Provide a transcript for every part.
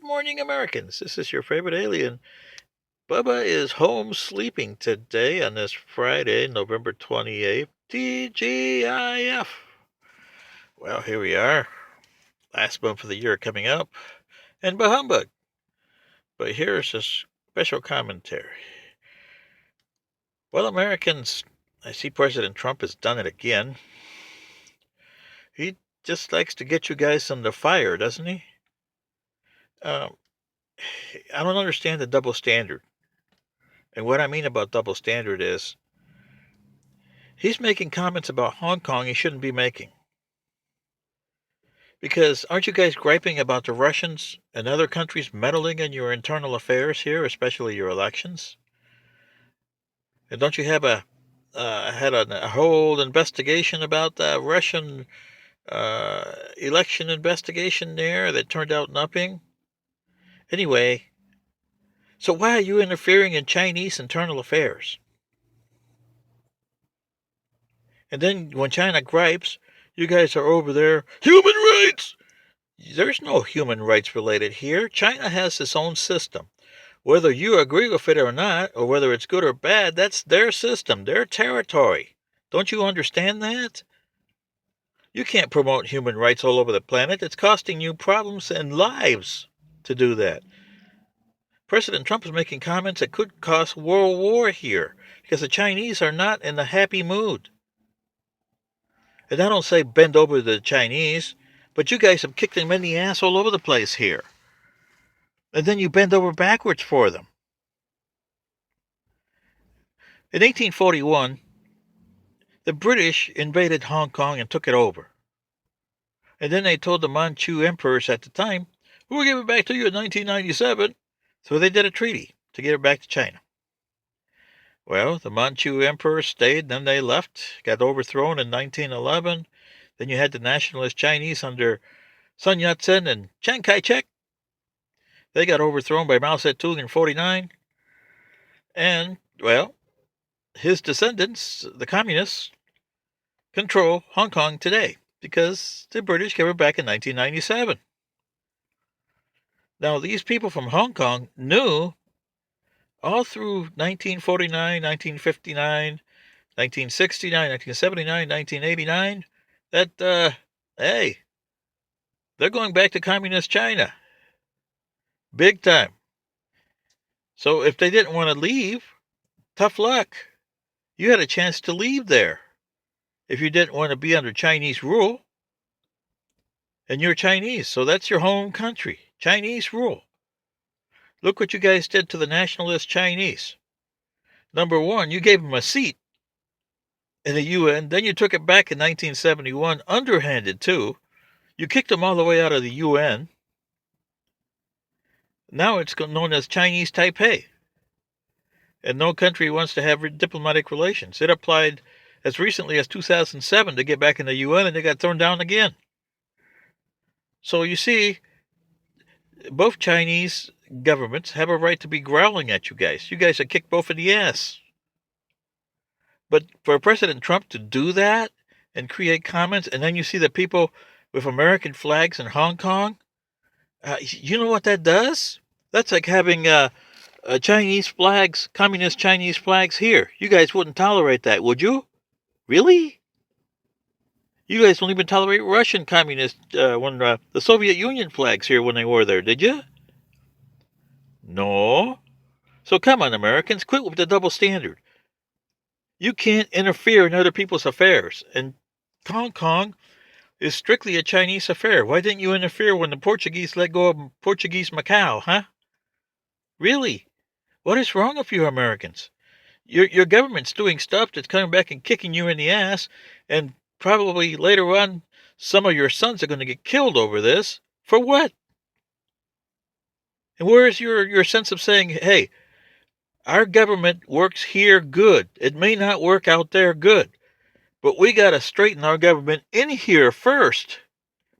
morning, Americans. This is your favorite alien. Bubba is home sleeping today on this Friday, November 28th. TGIF. Well, here we are. Last month of the year coming up. And bah humbug. But here's a special commentary. Well, Americans, I see President Trump has done it again. He just likes to get you guys under fire, doesn't he? I don't understand the double standard. And what I mean about double standard is he's making comments about Hong Kong he shouldn't be making. Because aren't you guys griping about the Russians and other countries meddling in your internal affairs here, especially your elections? And don't you have had a whole investigation about the Russian election investigation there that turned out nothing? Anyway, so why are you interfering in Chinese internal affairs? And then when China gripes, you guys are over there, human rights! There's no human rights related here. China has its own system. Whether you agree with it or not, or whether it's good or bad, that's their system, their territory. Don't you understand that? You can't promote human rights all over the planet. It's costing you problems and lives to do that. President Trump is making comments that could cost world war here because the Chinese are not in a happy mood. And I don't say bend over the Chinese, but you guys have kicked them in the ass all over the place here. And then you bend over backwards for them. In 1841, the British invaded Hong Kong and took it over. And then they told the Manchu emperors at the time, we'll give it back to you in 1997. So they did a treaty to give it back to China. Well, the Manchu emperors stayed, then they left, got overthrown in 1911. Then you had the nationalist Chinese under Sun Yat-sen and Chiang Kai-shek. They got overthrown by Mao Zedong in 49. And, well, his descendants, the communists, control Hong Kong today because the British gave it back in 1997. Now, these people from Hong Kong knew all through 1949, 1959, 1969, 1979, 1989 that, hey, they're going back to communist China. Big time. So if they didn't want to leave, tough luck. You had a chance to leave there if you didn't want to be under Chinese rule. And you're Chinese, so that's your home country. Chinese rule. Look what you guys did to the nationalist Chinese. Number one, you gave them a seat in the UN. Then you took it back in 1971, underhanded too. You kicked them all the way out of the UN. Now it's known as Chinese Taipei. And no country wants to have diplomatic relations. It applied as recently as 2007 to get back in the UN, and they got thrown down again. So you see, both Chinese governments have a right to be growling at you guys. You guys have kicked both in the ass. But for President Trump to do that and create comments, and then you see the people with American flags in Hong Kong, you know what that does? That's like having Chinese flags, communist Chinese flags here. You guys wouldn't tolerate that, would you? Really? You guys don't even tolerate Russian communist, the Soviet Union flags here when they were there, did you? No. So come on, Americans, quit with the double standard. You can't interfere in other people's affairs, and Hong Kong is strictly a Chinese affair. Why didn't you interfere when the Portuguese let go of Portuguese Macau, huh? Really? What is wrong with you Americans? Your government's doing stuff that's coming back and kicking you in the ass, and probably later on some of your sons are going to get killed over this. For what? And where is your sense of saying, hey, our government works here good. It may not work out there good. But we got to straighten our government in here first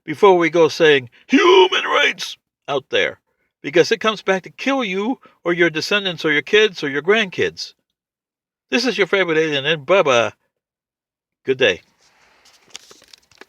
before we go saying human rights out there. Because it comes back to kill you or your descendants or your kids or your grandkids. This is your favorite alien, and Bubba. Good day.